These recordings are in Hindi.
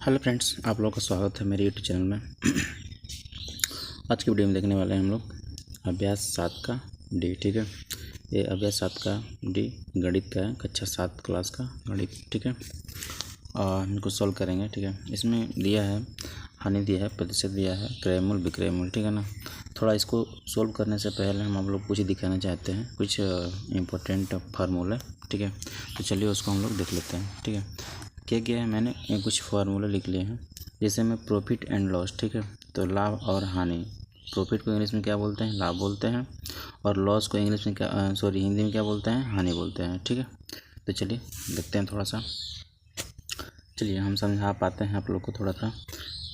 हेलो फ्रेंड्स, आप लोगों का स्वागत है मेरे यूट्यूब चैनल में। आज की वीडियो में देखने वाले हैं हम लोग अभ्यास 7 का डी। ठीक है, ये अभ्यास 7 का डी गणित का है, कक्षा 7 क्लास का गणित। ठीक है, और इनको सॉल्व करेंगे। ठीक है, इसमें दिया है हानि, दिया है प्रतिशत, दिया है क्रयमूल विक्रयमूल। ठीक है ना। थोड़ा इसको सॉल्व करने से पहले हम लोग कुछ दिखाना चाहते हैं, कुछ इम्पोर्टेंट फार्मूला। ठीक है, तो चलिए उसको हम लोग देख लेते हैं। ठीक है, क्या किया है मैंने, कुछ फार्मूला लिख लिए हैं। जैसे में प्रॉफिट एंड लॉस। ठीक है, तो लाभ और हानि, प्रॉफिट को इंग्लिश में क्या बोलते हैं, लाभ बोलते हैं, और लॉस को इंग्लिश में क्या हिंदी में क्या बोलते हैं, हानि बोलते हैं। ठीक है, तो चलिए देखते हैं थोड़ा सा। चलिए हम समझा पाते हैं आप लोग को थोड़ा सा।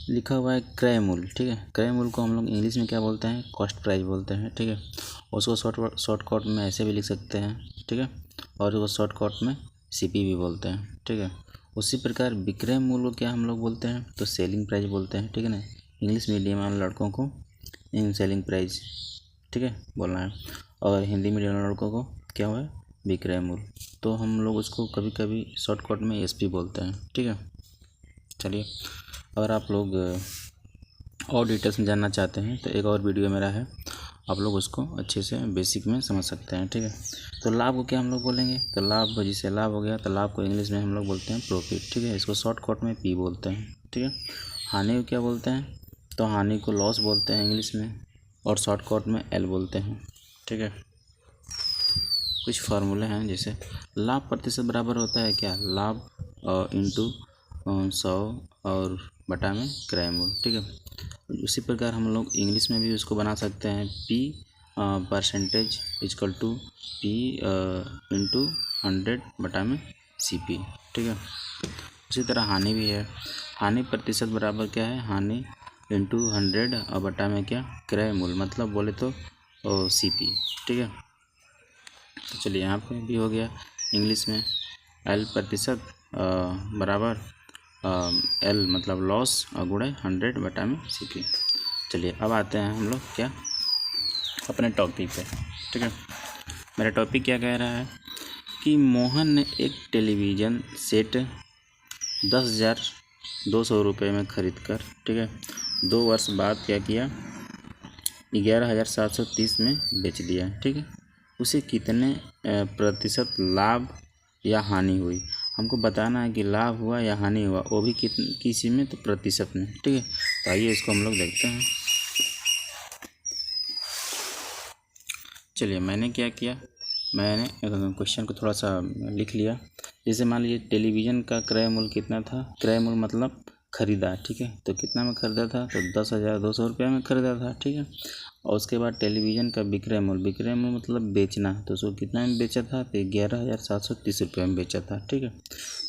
लिखा हुआ है क्रय मूल्य। ठीक है, क्रय मूल्य को हम लोग इंग्लिश में क्या बोलते हैं, कॉस्ट प्राइस बोलते हैं। ठीक है, उसको शॉर्टकट में ऐसे भी लिख सकते हैं। ठीक है, और उसको शॉर्टकट में सीपी भी बोलते हैं। ठीक है, उसी प्रकार विक्रय मूल्य को क्या हम लोग बोलते हैं, तो सेलिंग प्राइस बोलते हैं। ठीक है ना, इंग्लिश मीडियम वाले लड़कों को इन सेलिंग प्राइस, ठीक है, बोलना है, और हिंदी मीडियम वाले लड़कों को क्या हुआ है, विक्रय मूल्य। तो हम लोग उसको कभी कभी शॉर्टकट में एसपी बोलते हैं। ठीक है, चलिए अगर आप लोग और डिटेल्स में जानना चाहते हैं तो एक और वीडियो मेरा है, आप लोग उसको अच्छे से बेसिक में समझ सकते हैं। ठीक है, तो लाभ को क्या हम लोग बोलेंगे, तो लाभ, जिसे लाभ हो गया, तो लाभ को इंग्लिश में हम लोग बोलते हैं प्रॉफिट। ठीक है, इसको शॉर्टकट में पी बोलते हैं। ठीक है, हानि को क्या बोलते हैं, तो हानि को लॉस बोलते हैं इंग्लिश में, और शॉर्टकट में एल बोलते हैं। ठीक है, कुछ फार्मूले हैं, जैसे लाभ प्रतिशत बराबर होता है क्या, लाभ इंटू 100 और बटा में क्रय मूल्य। ठीक है, उसी प्रकार हम लोग इंग्लिश में भी उसको बना सकते हैं, P percentage equal to P into 100 बटा में सीपी। ठीक है, उसी तरह हानि भी है, हानि प्रतिशत बराबर क्या है, हानि इंटू 100 और बटा में क्या, क्रय मूल्य, मतलब बोले तो सीपी। ठीक है, तो चलिए यहाँ पे भी हो गया इंग्लिश में, एल प्रतिशत बराबर एल मतलब लॉस और गुणे 100 बटा में सीपी। चलिए अब आते हैं हम लोग क्या, अपने टॉपिक पे। ठीक है, मेरा टॉपिक क्या कह रहा है कि मोहन ने एक टेलीविज़न सेट 10,200 रुपये में ख़रीद कर, ठीक है, 2 वर्ष बाद क्या किया, 11,730 में बेच दिया। ठीक है, उसे कितने प्रतिशत लाभ या हानि हुई, हमको बताना है कि लाभ हुआ या हानि हुआ, वो भी किसी में, तो प्रतिशत में। ठीक है, तो आइए इसको हम लोग देखते हैं। चलिए मैंने क्या किया, मैंने क्वेश्चन को थोड़ा सा लिख लिया। जैसे मान लीजिए टेलीविज़न का क्रय मूल्य कितना था, क्रय मूल्य मतलब ख़रीदा। ठीक है, तो कितना में ख़रीदा था, तो 10,200 रुपये में ख़रीदा था। ठीक है, और उसके बाद टेलीविज़न का विक्रय मूल्य, विक्रय मूल्य मतलब बेचना, तो उसको कितना में बेचा था, तो 11,730 रुपये में बेचा था। ठीक है,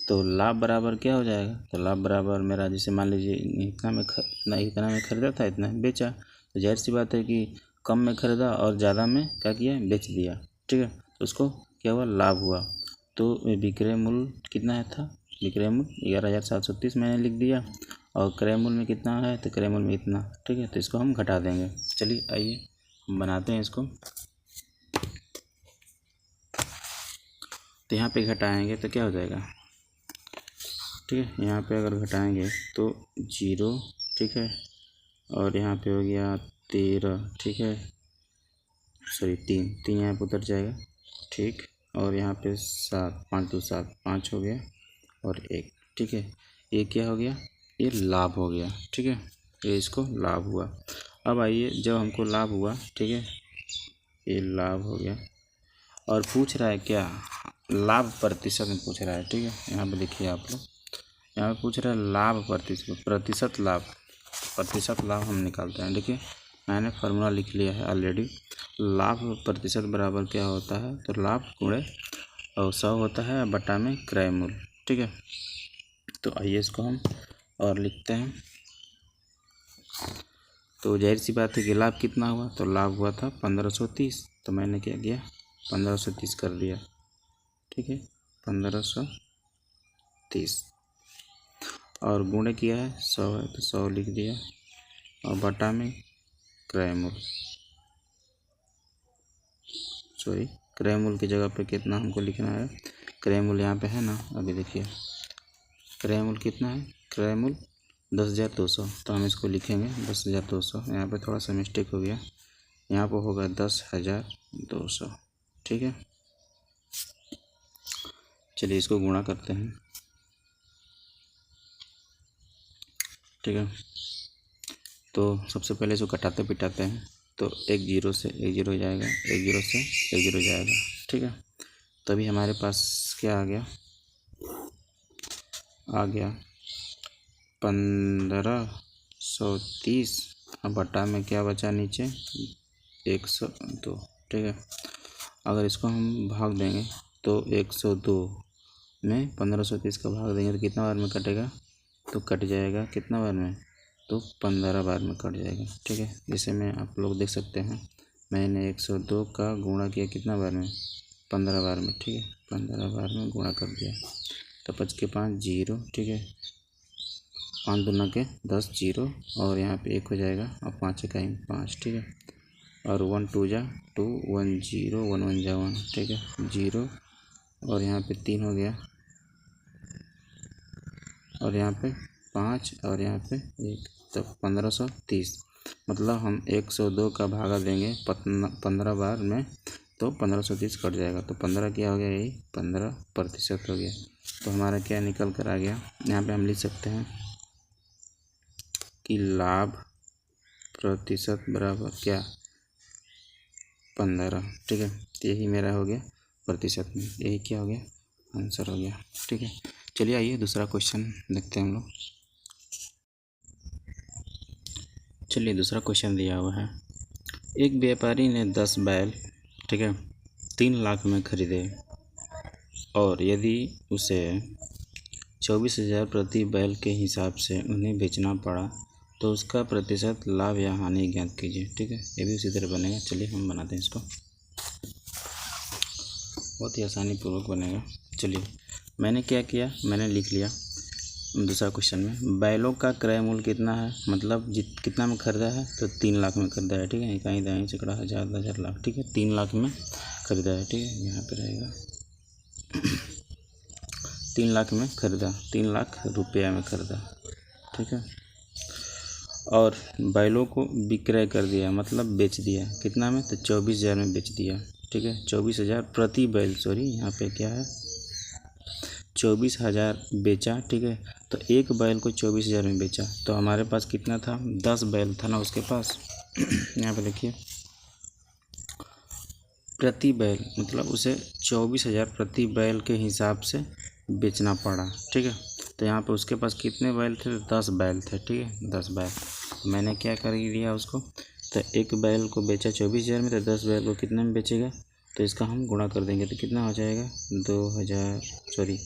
तो लाभ बराबर क्या हो जाएगा, तो लाभ बराबर मेरा, जैसे मान लीजिए इतना में ख़रीदा था, इतना में बेचा, तो जाहिर सी बात है कि कम में ख़रीदा और ज़्यादा में क्या किया, बेच दिया। ठीक है, तो उसको क्या हुआ, लाभ हुआ। तो विक्रय मूल्य कितना था, विक्रय मूल्य 11,730 मैंने लिख दिया, और क्रय मूल्य में कितना है, तो क्रय मूल्य में इतना। ठीक है, तो इसको हम घटा देंगे। चलिए आइए हम बनाते हैं इसको। तो यहाँ पे घटाएंगे तो क्या हो जाएगा, ठीक है, यहाँ पे अगर घटाएंगे तो 0, ठीक है, और यहाँ पे हो गया 13, ठीक है, सॉरी 3 यहाँ पे उतर जाएगा। ठीक, और यहाँ पे 7, 5 2 7, 5 हो गया, और 1। ठीक है, ये क्या हो गया, ये लाभ हो गया। ठीक है, ये इसको लाभ हुआ। अब आइए, जब हमको लाभ हुआ, ठीक है, ये लाभ हो गया, और पूछ रहा है क्या, लाभ प्रतिशत में पूछ रहा है। ठीक है, यहाँ पे देखिए आप लोग, यहाँ पे पूछ रहा है लाभ प्रतिशत लाभ, प्रतिशत लाभ हम निकालते हैं। देखिए मैंने फार्मूला लिख लिया है ऑलरेडी, लाभ प्रतिशत बराबर क्या होता है, तो लाभ गुणे 100 होता है बटा में क्रय मूल्य। ठीक है, तो आइए इसको हम और लिखते हैं। तो जाहिर सी बात है कि लाभ कितना हुआ, तो लाभ हुआ था 1530, तो मैंने क्या किया, 1530 कर दिया। ठीक है, 1530, और गुणे किया है 100 है, तो 100 लिख दिया, और बटा में क्रय मूल्य, सॉरी क्रय मूल्य की जगह पे कितना हमको लिखना है, क्रय मूल्य यहाँ पे है ना, अभी देखिए क्रय मूल्य कितना है, क्रय मूल्य 10,200, तो हम इसको लिखेंगे 10,200। यहाँ पे थोड़ा सा मिस्टेक हो गया, यहाँ पर होगा 10,200। ठीक है, चलिए इसको गुणा करते हैं। ठीक है, तो सबसे पहले इसको कटाते पिटाते हैं, तो एक जीरो से एक जीरो हो जाएगा, एक जीरो से एक जीरो हो जाएगा। ठीक है, तभी हमारे पास क्या आ गया 1530। अब बटा में क्या बचा नीचे 102। ठीक है, अगर इसको हम भाग देंगे तो 102 में 1530 का भाग देंगे तो कितना बार में कटेगा, तो कट जाएगा कितना बार में, तो 15 बार में कट जाएगा। ठीक है, जैसे में आप लोग देख सकते हैं मैंने 102 का गुणा किया कितना बार में, 15 बार में। ठीक है, 15 बार में गुणा कर दिया तो 5 के 5 जीरो। ठीक है, 5 दूना के 10 जीरो, और यहाँ पे 1 हो जाएगा और 5 इकाई 5। ठीक है, और 1 2 जा 2, 1 0, 1 1 जा 1। ठीक है, 0, और यहाँ पे 3 हो गया, और यहाँ पे 5, और यहाँ पे 1, तो 1530। मतलब हम 102 का भागा देंगे 15 बार में तो 1530 कट जाएगा। तो 15 क्या हो गया, यही 15% हो गया। तो हमारा क्या निकल कर आ गया, यहाँ पे हम लिख सकते हैं कि लाभ प्रतिशत बराबर क्या 15। ठीक है, यही मेरा हो गया प्रतिशत में, यही क्या हो गया आंसर हो गया। ठीक है, चलिए आइए दूसरा क्वेश्चन देखते हैं हम लोग। चलिए दूसरा क्वेश्चन दिया हुआ है, एक व्यापारी ने 10 बैल, ठीक है, 3 लाख में खरीदे, और यदि उसे 24,000 प्रति बैल के हिसाब से उन्हें बेचना पड़ा तो उसका प्रतिशत लाभ या हानि ज्ञात कीजिए। ठीक है, ये भी उसी तरह बनेगा। चलिए हम बनाते हैं इसको, बहुत ही आसानी पूर्वक बनेगा। चलिए मैंने क्या किया, मैंने लिख लिया दूसरा क्वेश्चन में बैलों का क्रय मूल्य कितना है, मतलब कितना में खरीदा है, तो 3 लाख में खरीदा है। ठीक है, इकाई दाई सैकड़ा हज़ार 10,000 लाख। ठीक है, 3 लाख में खरीदा है। ठीक है, यहाँ पे रहेगा 3 लाख में खरीदा, 3 लाख रुपया में खरीदा। ठीक है, और बैलों को विक्रय कर दिया, मतलब बेच दिया, कितना में, तो 24,000 में बेच दिया। ठीक है, 24,000 प्रति बैल, सॉरी यहाँ पे क्या है 24,000 बेचा। ठीक है, तो एक बैल को 24,000 में बेचा, तो हमारे पास कितना था 10 बैल था ना उसके पास। यहाँ पे देखिए प्रति बैल, मतलब उसे 24,000 प्रति बैल के हिसाब से बेचना पड़ा। ठीक है, तो यहाँ पे उसके पास कितने बैल थे, 10 बैल थे। ठीक है, 10 बैल, तो मैंने क्या कर दिया उसको, तो एक बैल को बेचा 24,000 में, तो 10 बैल को कितने में बेचेगा, तो इसका हम गुणा कर देंगे तो कितना हो जाएगा 2,000, सॉरी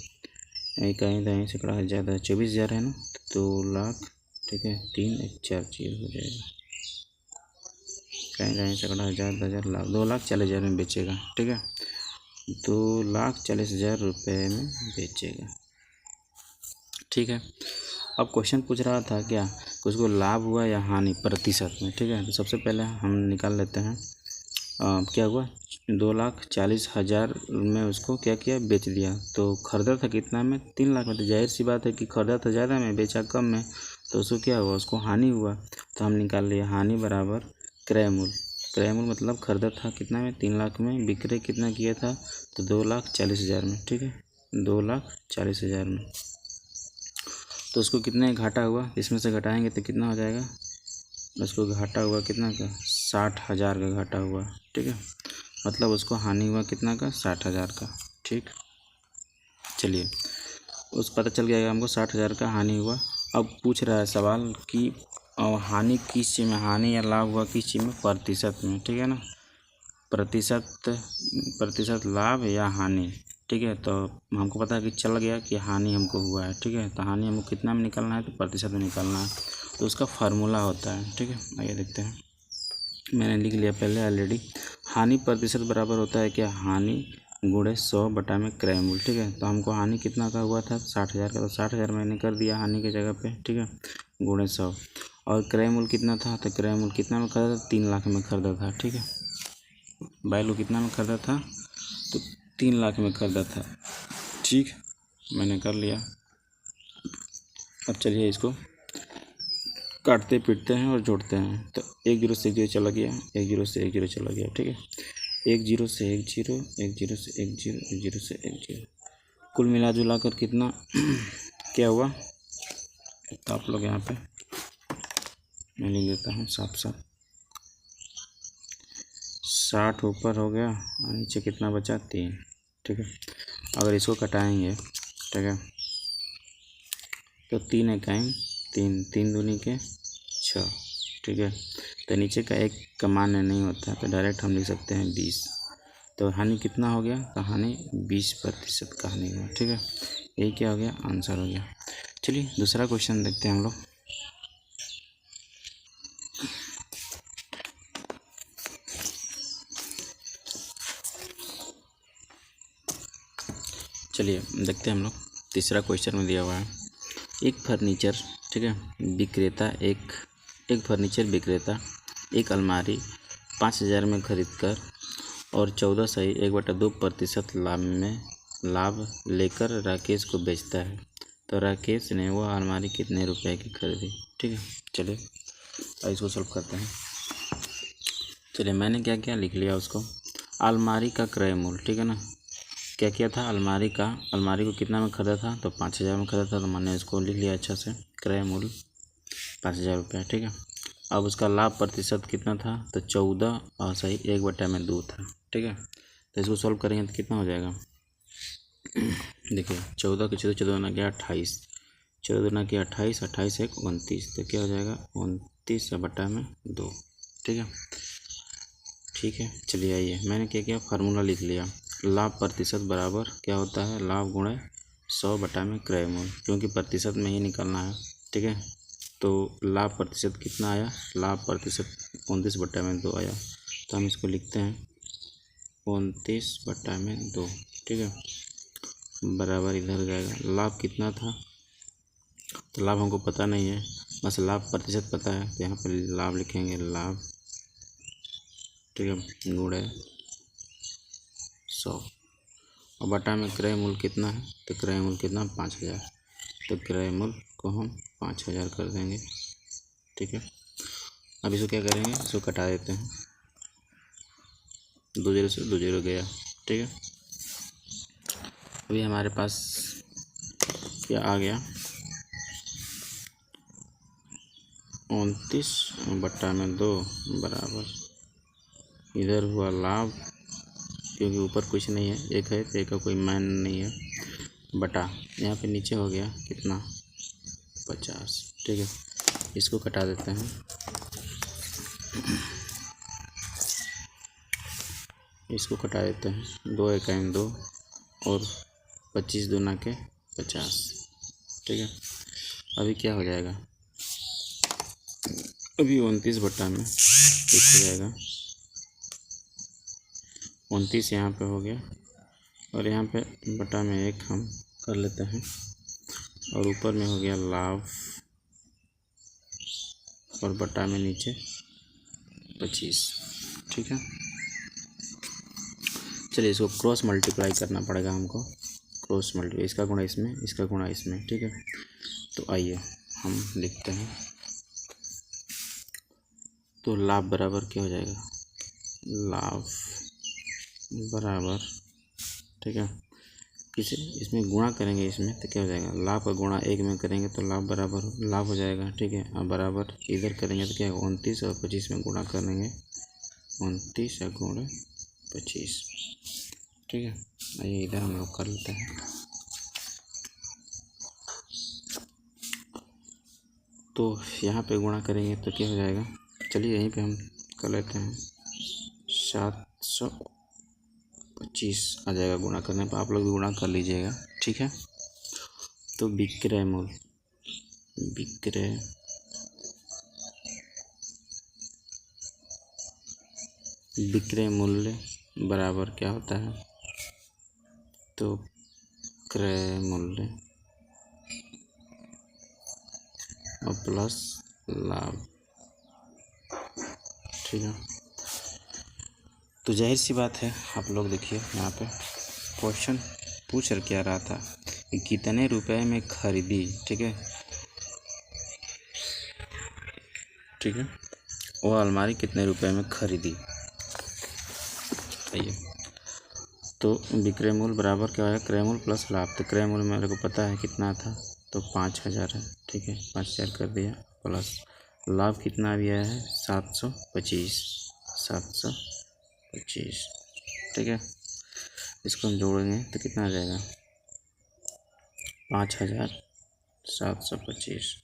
इकाई दाई सैकड़ा हज़ार 24,000 है ना, तो 2 लाख। ठीक है, 3 1 4 0 हो जाएगा, इकाई दाई सैकड़ा हज़ार 10,000 लाख, 2,40,000 में बेचेगा। ठीक है, 2,40,000 रुपये में बेचेगा। ठीक है, अब क्वेश्चन पूछ रहा था क्या कि उसको लाभ हुआ या हानि प्रतिशत में। ठीक है, तो सबसे पहले हम निकाल लेते हैं क्या हुआ 2,40,000 में उसको क्या किया, बेच दिया। तो खरीदा था कितना में, 3 लाख में, तो जाहिर सी बात है कि खरीदा था ज़्यादा में, बेचा कम में, तो उसको क्या हुआ, उसको हानि हुआ। तो हम निकाल लिया हानि बराबर क्रय मूल्य। क्रय मूल्य मतलब खरीदा था कितना में, 3 लाख में, विक्रय कितना किया था, तो 2,40,000 में। ठीक है, 2,40,000 में, तो उसको कितने घाटा हुआ, इसमें से घटाएंगे तो कितना हो जाएगा, उसको घाटा हुआ कितना का 60,000 का घाटा हुआ। ठीक है, मतलब उसको हानि हुआ कितना का 60,000 का। ठीक, चलिए उस पता चल गया हमको 60,000 का हानि हुआ। अब पूछ रहा है सवाल कि हानि किस चीज़ में, हानि या लाभ हुआ किस चीज़ में, प्रतिशत में। ठीक है ना, प्रतिशत लाभ या हानि। ठीक है, तो हमको पता है कि चल गया कि हानि हमको हुआ है। ठीक है, तो हानि हमको कितना में निकालना है, तो प्रतिशत में निकालना है, तो उसका फार्मूला होता है। ठीक है, आइए देखते हैं, मैंने लिख लिया पहले ऑलरेडी। हानि प्रतिशत बराबर होता है क्या, हानि गुणे 100 बटा में क्रय मूल्य। ठीक है, तो हमको हानि कितना का हुआ था 60,000 का, तो 60,000 मैंने कर दिया हानि की जगह पे। ठीक है, गुणे 100, और क्रय मूल्य कितना था, तो क्रय मूल्य कितना में खरीदा था, 3 लाख में खरीदा था। ठीक है, बैल कितना में खरीदा था, तो 3 लाख में खरीदा था। ठीक, मैंने कर लिया। अब चलिए इसको काटते पीटते हैं और जोड़ते हैं। तो 1 0 से 1 0 चला गया, 1 0 से 1 0 चला गया, ठीक है। 1 0 से 1 0, 1 0 से 1 0, 1 0 से 1 0, कुल मिला जुला कर कितना क्या हुआ, तो आप लोग यहाँ पे मैं लिख देता हूँ साफ साफ। 60 ऊपर हो गया और नीचे कितना बचा, 3, ठीक है। अगर इसको कटाएंगे, ठीक है, तो 3 इकाई 3, 3 दूनी के 6, ठीक है। तो नीचे का एक का मान नहीं होता, तो डायरेक्ट हम लिख सकते हैं 20। तो हानि कितना हो गया, तो हानि 20% का हानि हुआ, ठीक है। यही क्या हो गया, आंसर हो गया। चलिए दूसरा क्वेश्चन देखते हैं हम लोग। चलिए देखते हैं हम लोग। तीसरा क्वेश्चन में दिया हुआ है, एक फर्नीचर, ठीक है, विक्रेता एक फर्नीचर विक्रेता एक अलमारी 5,000 में खरीदकर और 14.1/2% लाभ लेकर राकेश को बेचता है। तो राकेश ने वह अलमारी कितने रुपए की खरीदी, ठीक है। चलिए इसको सॉल्व करते हैं। चलिए मैंने क्या क्या लिख लिया उसको, अलमारी का क्रय मूल्य, ठीक है ना। क्या किया था, अलमारी को कितना में खरीदा था, तो 5,000 में खरीदा था, तो मैंने इसको लिख लिया अच्छा से, क्रय मूल्य 5,000 रुपये, ठीक है। अब उसका लाभ प्रतिशत कितना था, तो 14.1/2 था, ठीक है। तो इसको सॉल्व करेंगे तो कितना हो जाएगा, देखिए 14 के 14 ना क्या 28, 14 ना क्या 28, 28 1 29, तो क्या हो जाएगा 29/2, ठीक है। ठीक है, चलिए आइए, मैंने क्या किया, फार्मूला लिख लिया। लाभ प्रतिशत बराबर क्या होता है, लाभ गुणे 100 क्रय मूल्य, क्योंकि प्रतिशत में ही निकलना है, ठीक है। तो लाभ प्रतिशत कितना आया, लाभ प्रतिशत 29/2 आया, तो हम इसको लिखते हैं 29/2, ठीक है, बराबर इधर जाएगा। लाभ कितना था, तो लाभ हमको पता नहीं है, बस लाभ प्रतिशत पता है, तो यहाँ पर लाभ लिखेंगे, लाभ, ठीक है, गुणे 100 और बटा में क्रय मूल्य कितना है, तो क्रय मूल्य कितना 5,000, तो क्रय मूल्य को हम 5,000 कर देंगे, ठीक है। अब इसको क्या करेंगे, इसको कटा देते हैं, 2 0 से 2 0 गया, ठीक है। अभी हमारे पास क्या आ गया, 29/2 बराबर, इधर हुआ लाभ, क्योंकि ऊपर कुछ नहीं है, एक है तो एक का कोई मान नहीं है, बटा यहाँ पे नीचे हो गया कितना 50, ठीक है। इसको कटा देते हैं, इसको कटा देते हैं, 2 इकाई 2 और 25 दूना के 50, ठीक है। अभी क्या हो जाएगा, अभी 29/1 हो जाएगा, 29 यहाँ पे हो गया और यहाँ पे बटा में 1 हम कर लेते हैं और ऊपर में हो गया लाभ और बटा में नीचे 25, ठीक है। चलिए इसको क्रॉस मल्टीप्लाई करना पड़ेगा हमको, क्रॉस मल्टीप्लाई, इसका गुणा इसमें, इसका गुणा इसमें, ठीक है। तो आइए हम लिखते हैं, तो लाभ बराबर क्या हो जाएगा, लाभ बराबर, ठीक है, किसे इसमें गुणा करेंगे, इसमें तो क्या हो जाएगा, लाभ का गुणा 1 में करेंगे तो लाभ बराबर लाभ हो जाएगा, ठीक है। अब बराबर इधर करेंगे तो क्या होगा, 29 और 25 में गुणा करेंगे, 29 और गुणे 25, ठीक है। आइए इधर हम लोग कर लेते हैं, तो यहाँ पे गुणा करेंगे तो क्या हो जाएगा, चलिए यहीं पे हम कर लेते हैं, 725 आ जाएगा गुणा करने पर, आप लोग भी गुणा कर लीजिएगा, ठीक है। तो विक्रय मूल्य, विक्रय मूल्य बराबर क्या होता है, तो क्रय मूल्य और प्लस लाभ, ठीक है। तो जाहिर सी बात है, आप लोग देखिए यहाँ पे क्वेश्चन पूछ कर क्या रहा था कि कितने रुपए में खरीदी, ठीक है, ठीक है। वह अलमारी कितने रुपए में खरीदी। आइए, तो विक्रय मूल्य बराबर क्या है, क्रय मूल्य प्लस लाभ। तो क्रय मूल्य मेरे को पता है कितना था, तो 5,000 है, ठीक है, 5,000 कर दिया, प्लस लाभ कितना भी आया है 725, 725, ठीक है। इसको हम जोड़ेंगे तो कितना आ जाएगा 5,725,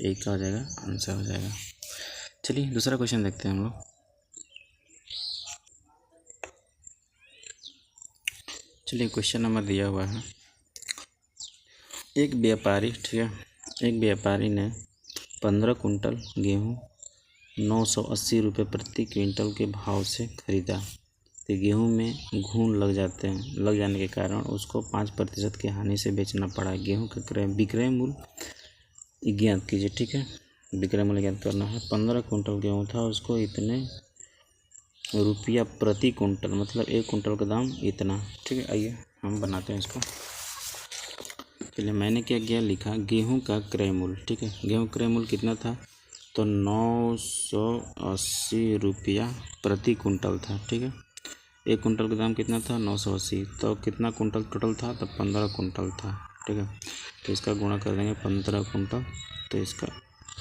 एक का हो जाएगा, आंसर हो जाएगा। चलिए दूसरा क्वेश्चन देखते हैं हम लोग। चलिए क्वेश्चन नंबर दिया हुआ है, एक व्यापारी, ठीक है, एक व्यापारी ने 15 कुंटल गेहूँ 980 रुपये प्रति क्विंटल के भाव से खरीदा। तो गेहूँ में घून लग जाने के कारण उसको 5% की हानि से बेचना पड़ा। गेहूँ का विक्रय मूल्य ज्ञात कीजिए, ठीक है। विक्रय मूल्य ज्ञात करना है। 15 कुंटल गेहूँ था, उसको इतने रुपया प्रति कुंटल, मतलब एक कुंटल का दाम इतना, ठीक है। आइए हम बनाते हैं इसको। पहले मैंने क्या किया, लिखा गेहूं का क्रय मूल्य, ठीक है। गेहूं क्रय मूल्य कितना था, तो 980 रुपया प्रति कुंटल था, ठीक है। एक कुंटल का दाम कितना था 980, तो कितना कुंटल टोटल था, तो 15 कुंटल था, ठीक है। तो इसका गुणा कर देंगे 15 कुंटल, तो इसका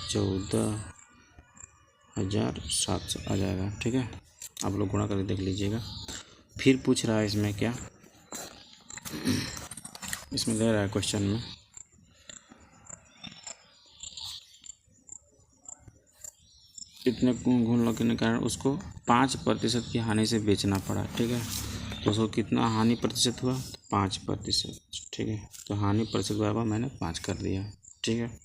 14,700 आ जाएगा, ठीक है। आप लोग गुणा करके देख लीजिएगा। फिर पूछ रहा है इसमें क्या, इसमें दे रहा है क्वेश्चन में इतने घून लगने के कारण उसको 5% की हानि से बेचना पड़ा, ठीक है। तो उसको कितना हानि प्रतिशत हुआ, तो 5%, ठीक है। तो हानि प्रतिशत बराबर मैंने 5 कर दिया, ठीक है।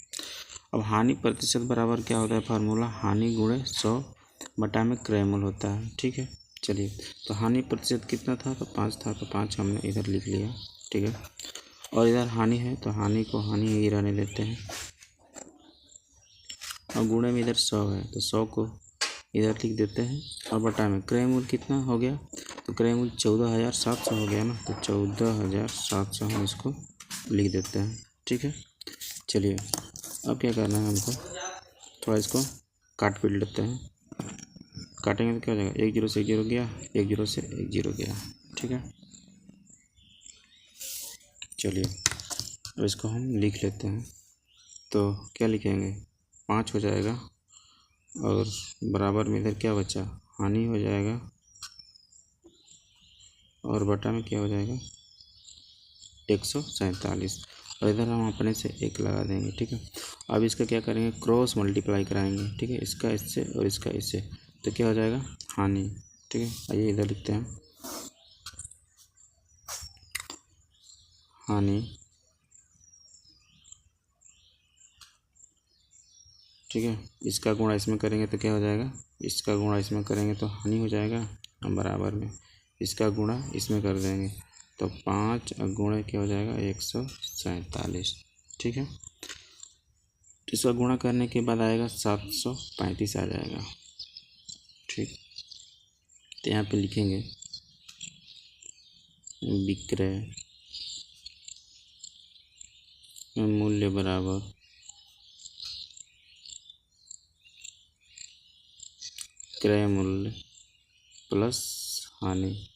अब हानि प्रतिशत बराबर क्या होता है फार्मूला, हानि गुणे 100 बटा में क्रय मूल्य होता है, ठीक है। चलिए, तो हानि प्रतिशत कितना था, तो 5 था, तो 5 हमने इधर लिख लिया, ठीक है। और इधर हानि है, तो हानि को हानि ही रहने देते हैं, और गुणे में इधर 100 है, तो 100 को इधर लिख देते हैं, और बटा में क्रय मूल्य कितना हो गया, तो क्रय मूल्य 14,700 हो गया ना, तो 14,700 हम इसको लिख देते हैं, ठीक है। चलिए अब क्या करना है हमको, थोड़ा इसको काट पीट लेते हैं। काटेंगे तो क्या हो जाएगा, 1 0 से 1 0 गया, 1 0 से 1 0 गया, ठीक है। चलिए अब इसको हम लिख लेते हैं, तो क्या लिखेंगे, 5 हो जाएगा, और बराबर में इधर क्या बचा, हानि हो जाएगा, और बटा में क्या हो जाएगा 147, और इधर हम अपने से 1 लगा देंगे, ठीक है। अब इसका क्या करेंगे, क्रॉस मल्टीप्लाई कराएंगे, ठीक है, इसका इससे और इसका इससे, तो क्या हो जाएगा हानि, ठीक है। आइए इधर लिखते हैं हानि, ठीक है। इसका गुणा इसमें करेंगे तो क्या हो जाएगा, इसका गुणा इसमें करेंगे तो हानि हो जाएगा, बराबर में इसका गुणा इसमें कर देंगे तो 5 गुणा क्या हो जाएगा 147, ठीक है। इसका गुणा करने के बाद आएगा 735 आ जाएगा, ठीक। तो यहाँ पे लिखेंगे विक्रय मूल्य बराबर क्रय मूल्य प्लस हानि।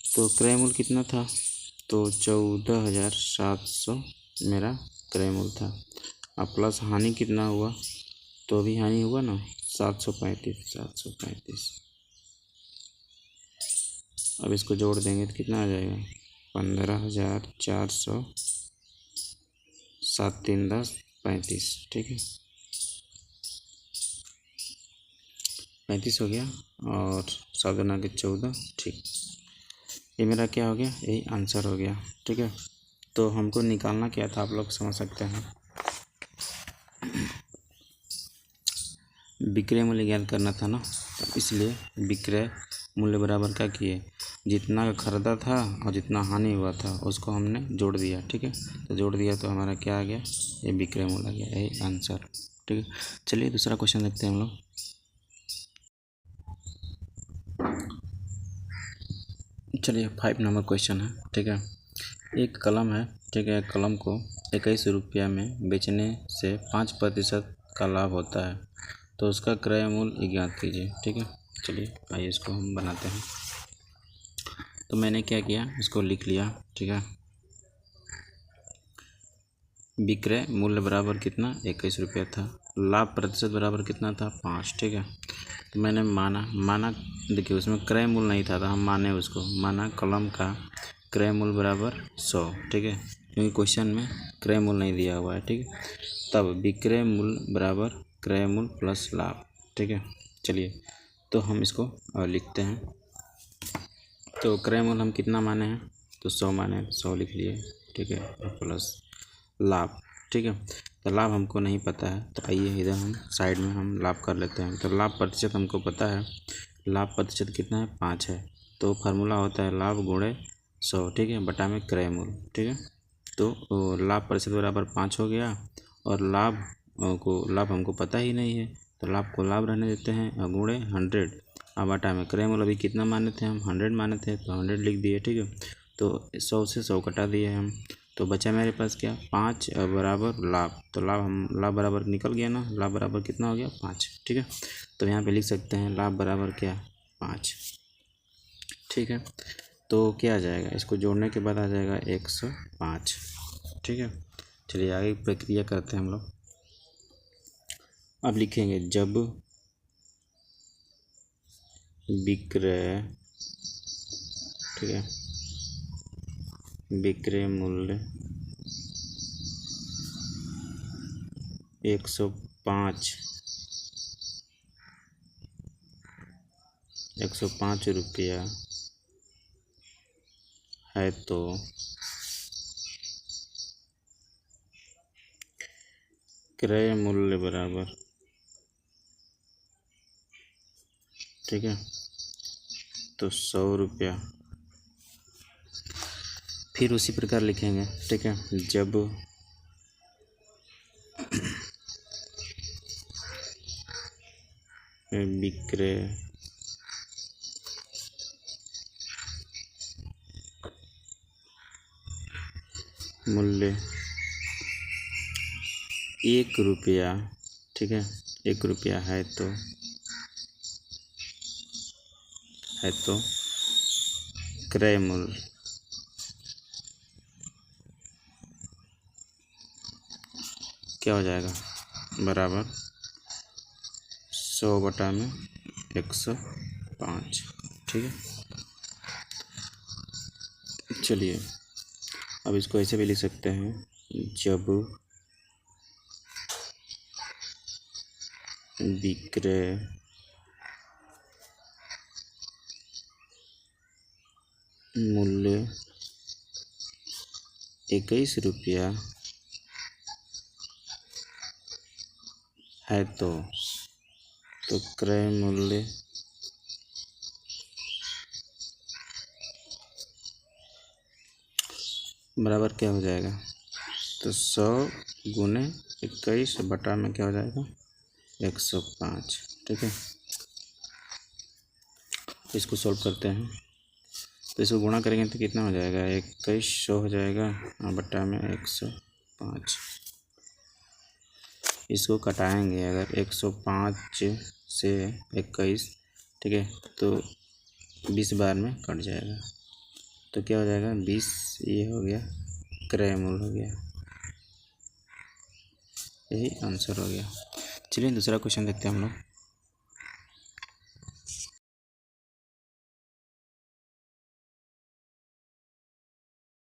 तो क्रय मूल्य कितना था, तो 14,700 मेरा क्रय मूल्य था, अब प्लस हानि कितना हुआ, तो भी हानि हुआ ना 735। अब इसको जोड़ देंगे तो कितना आ जाएगा 15,400, 7 3 10 35, ठीक है। 35 हो गया, और 7 गुना के 14, ठीक। ये मेरा क्या हो गया, यही आंसर हो गया, ठीक है। तो हमको निकालना क्या था, आप लोग समझ सकते हैं, विक्रय मूल्य ज्ञात करना था ना, तो इसलिए विक्रय मूल्य बराबर क्या किए, जितना खरीदा था और जितना हानि हुआ था उसको हमने जोड़ दिया, ठीक है। तो जोड़ दिया तो हमारा क्या आ गया, ये विक्रय मूल्य आ गया, यही आंसर, ठीक है। चलिए दूसरा क्वेश्चन देखते हैं हम लोग। चलिए 5 नंबर क्वेश्चन है, ठीक है। एक कलम है, ठीक है, कलम को ₹21 में बेचने से 5% का लाभ होता है तो उसका क्रय मूल्य ज्ञात कीजिए। ठीक है, चलिए आइए इसको हम बनाते हैं। तो मैंने क्या किया, इसको लिख लिया। ठीक है, विक्रय मूल्य बराबर कितना, ₹21 था। लाभ प्रतिशत बराबर कितना था, 5। ठीक है, तो मैंने माना देखिए उसमें क्रय मूल्य नहीं था तो हम माने उसको, माना कलम का क्रय मूल्य बराबर 100। ठीक है, क्योंकि क्वेश्चन में क्रय मूल्य नहीं दिया हुआ है। ठीक है, तब विक्रय मूल्य बराबर क्रय मूल्य प्लस लाभ। ठीक है, चलिए तो हम इसको लिखते हैं। तो क्रय मूल्य हम कितना माने हैं, तो 100 माने, 100 लिख लिए। ठीक है, प्लस लाभ। ठीक है, तो लाभ हमको नहीं पता है तो आइए इधर हम साइड में हम लाभ कर लेते हैं। तो लाभ प्रतिशत हमको पता है, लाभ प्रतिशत कितना है, 5 है। तो फार्मूला होता है लाभ गुणे 100। ठीक है, बटा में क्रय मूल्य। ठीक है, तो लाभ प्रतिशत बराबर 5 हो गया और लाभ हमको पता ही नहीं है तो लाभ को लाभ रहने देते हैं और गुणे 100 अब बटा में क्रय मूल्य अभी कितना माने थे हम, 100 माने थे तो 100 लिख दिए। ठीक है, तो 100 से 100 कटा दिए हम तो बचा मेरे पास क्या, 5 बराबर लाभ। तो लाभ बराबर निकल गया ना, लाभ बराबर कितना हो गया, 5। ठीक है, तो यहाँ पे लिख सकते हैं लाभ बराबर क्या, 5। ठीक है, तो क्या आ जाएगा, इसको जोड़ने के बाद आ जाएगा 105। ठीक है, चलिए आगे प्रक्रिया करते हैं हम लोग। अब लिखेंगे जब विक्रय, ठीक है, विक्रय मूल्य 105 रुपया है तो क्रय मूल्य बराबर, ठीक है, तो 100 रुपया। फिर उसी प्रकार लिखेंगे। ठीक है, जब विक्रय मूल्य 1 रुपया, ठीक है, 1 रुपया है तो क्रय मूल्य क्या हो जाएगा, बराबर 100 बटा में 105। ठीक है, चलिए अब इसको ऐसे भी लिख सकते हैं, जब विक्रय मूल्य 21 रुपया है तो क्रय मूल्य बराबर क्या हो जाएगा, तो 100 गुने 21 बटा में क्या हो जाएगा, 105। ठीक है, इसको सॉल्व करते हैं तो इसको गुणा करेंगे तो कितना हो जाएगा, 2100 हो जाएगा और बटा में 105। इसको कटाएंगे अगर 105 से 21, ठीक है, तो 20 बार में कट जाएगा तो क्या हो जाएगा, 20, ये हो गया क्रय मूल्य हो गया, यही आंसर हो गया। चलिए दूसरा क्वेश्चन देखते हैं हम लोग।